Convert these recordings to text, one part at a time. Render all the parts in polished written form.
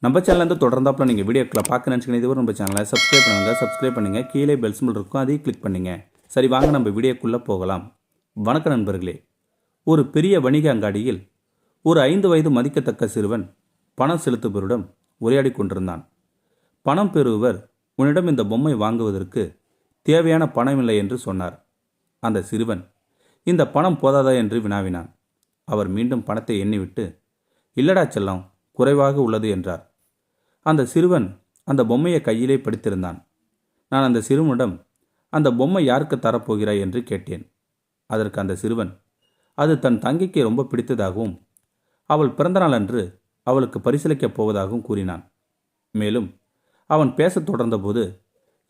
நம்ம சேனலேருந்து தொடர்ந்தாப்பில் நீங்கள் வீடியோக்களை பார்க்க நினச்சிங்கன்னா இதுவரை நம்ம சேனலை சப்ஸ்கிரைப் பண்ணுங்கள் கீழே பெல் சிம்பிள் இருக்கும் அதையும் கிளிக் பண்ணுங்கள். சரி வாங்க நம்ம வீடியோக்குள்ளே போகலாம். வணக்கம் நண்பர்களே. ஒரு பெரிய வணிக அங்காடியில் ஒரு 5 வயது மதிக்கத்தக்க சிறுவன் பணம் செலுத்துபவரிடம் உரையாடி கொண்டிருந்தான். பணம் பெறுபவர் உன்னிடம் இந்த பொம்மை வாங்குவதற்கு தேவையான பணம் இல்லை என்று சொன்னார். அந்த சிறுவன் இந்த பணம் போதாதா என்று வினாவினான். அவர் மீண்டும் பணத்தை எண்ணிவிட்டு இல்லடா செல்லம், குறைவாக உள்ளது என்றார். அந்த சிறுவன் அந்த பொம்மையை கையிலே பிடித்திருந்தான். நான் அந்த சிறுவனிடம் அந்த பொம்மை யாருக்கு தரப்போகிறாய் என்று கேட்டேன். அதற்கு அந்த சிறுவன் அது தன் தங்கைக்கு ரொம்ப பிடித்ததாகவும் அவள் பிறந்தநாள் அன்று அவளுக்கு பரிசளிக்கப் போவதாகவும் கூறினான். மேலும் அவன் பேசத் தொடர்ந்தபோது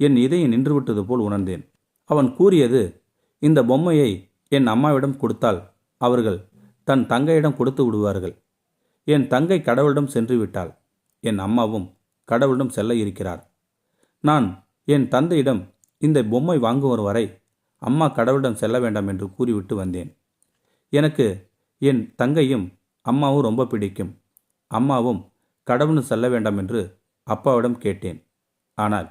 என் இதயம் நின்றுவிட்டது போல் உணர்ந்தேன். அவன் கூறியது, இந்த பொம்மையை என் அம்மாவிடம் கொடுத்தால் அவர்கள் தன் தங்கையிடம் கொடுத்து விடுவார்கள். என் தங்கை கடவுளிடம் சென்று விட்டாள். என் அம்மாவும் கடவுளிடம் செல்ல இருக்கிறார். நான் என் தந்தையிடம் இந்த பொம்மை வாங்குவோர் வரை அம்மா கடவுளிடம் செல்ல வேண்டாம் என்று கூறிவிட்டு வந்தேன். எனக்கு என் தங்கையும் அம்மாவும் ரொம்ப பிடிக்கும். அம்மாவும் கடவுளும் செல்ல வேண்டாம் என்று அப்பாவிடம் கேட்டேன். ஆனால்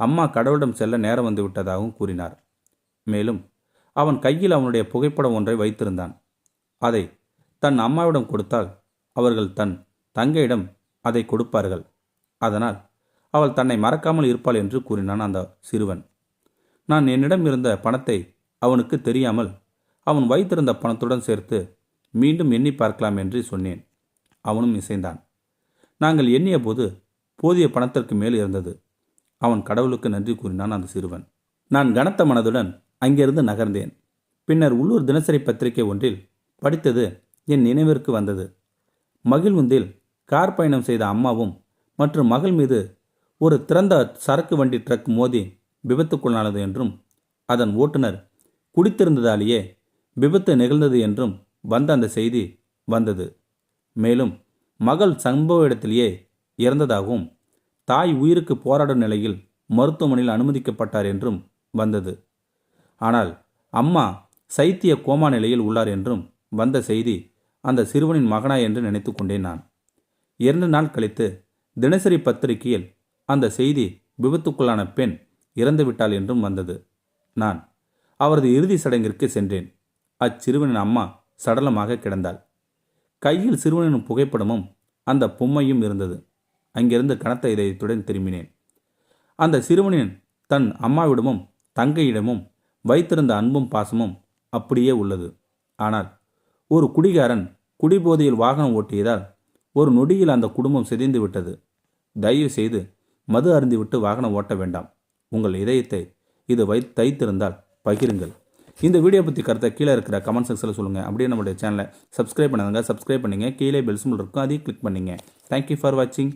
அம்மா கடவுளிடம் செல்ல நேரம் வந்து விட்டதாகவும் கூறினார். மேலும் அவன் கையில் அவனுடைய புகைப்படம் ஒன்றை வைத்திருந்தான். அதை தன் அம்மாவிடம் கொடுத்தால் அவர்கள் தன் தங்கையிடம் அதை கொடுப்பார்கள். அதனால் அவள் தன்னை மறக்காமல் இருப்பாள் என்று கூறினான் அந்த சிறுவன். நான் என்னிடம் இருந்த பணத்தை அவனுக்கு தெரியாமல் அவன் வைத்திருந்த பணத்துடன் சேர்த்து மீண்டும் எண்ணி பார்க்கலாம் என்று சொன்னேன். அவனும் இசைந்தான். நாங்கள் எண்ணிய போது போதிய பணத்திற்கு மேல் இருந்தது. அவன் கடவுளுக்கு நன்றி கூறினான் அந்த சிறுவன். நான் கனத்த மனதுடன் அங்கிருந்து நகர்ந்தேன். பின்னர் உள்ளூர் தினசரி பத்திரிகை ஒன்றில் படித்தது என் நினைவிற்கு வந்தது. மகிழ்வுந்தில் கார் பயணம் செய்த அம்மாவும் மற்றும் மகள் மீது ஒரு திறந்த சரக்கு வண்டி ட்ரக் மோதி விபத்துக்குள்ளானது என்றும் அதன் ஓட்டுநர் குடித்திருந்ததாலேயே விபத்து நிகழ்ந்தது என்றும் வந்த அந்த செய்தி வந்தது. மேலும் மகள் சம்பவ இடத்திலேயே இறந்ததாகவும் தாய் உயிருக்கு போராடும் நிலையில் மருத்துவமனையில் அனுமதிக்கப்பட்டார் என்றும் வந்தது. ஆனால் அம்மா சைத்திய கோமா நிலையில் உள்ளார் என்றும் வந்த செய்தி அந்த சிறுவனின் மகனா என்று நினைத்து கொண்டேன் நான். 2 நாள் கழித்து தினசரி பத்திரிகையில் அந்த செய்தி விபத்துக்குள்ளான பெண் இறந்துவிட்டாள் என்றும் வந்தது. நான் அவரது இறுதி சடங்கிற்கு சென்றேன். அச்சிறுவனின் அம்மா சடலமாக கிடந்தாள். கையில் சிறுவனின் புகைப்படமும் அந்த பொம்மையும் இருந்தது. அங்கிருந்து கனத்த இதயத்துடன் திரும்பினேன். அந்த சிறுவனின் தன் அம்மாவிடமும் தங்கையிடமும் வைத்திருந்த அன்பும் பாசமும் அப்படியே உள்ளது. ஆனால் ஒரு குடிகாரன் குடிபோதையில் வாகனம் ஓட்டியதால் ஒரு நொடியில் அந்த குடும்பம் சிதைந்து விட்டது. தயவு செய்து மது அருந்திவிட்டு வாகனம் ஓட்ட வேண்டாம். உங்கள் இதயத்தை இது தைத்திருந்தால் பகிருங்கள். இந்த வீடியோ பற்றி கருத்தை கீழே இருக்கிற கமெண்ட் செக்ஷனில் சொல்லுங்கள். அப்படியே நம்மளுடைய சேனலை சப்ஸ்கிரைப் பண்ணுங்க. கீழே பெல் சிம்பிள் இருக்கும், அதையும் கிளிக் பண்ணுங்க. தேங்க்யூ ஃபார் வாட்சிங்.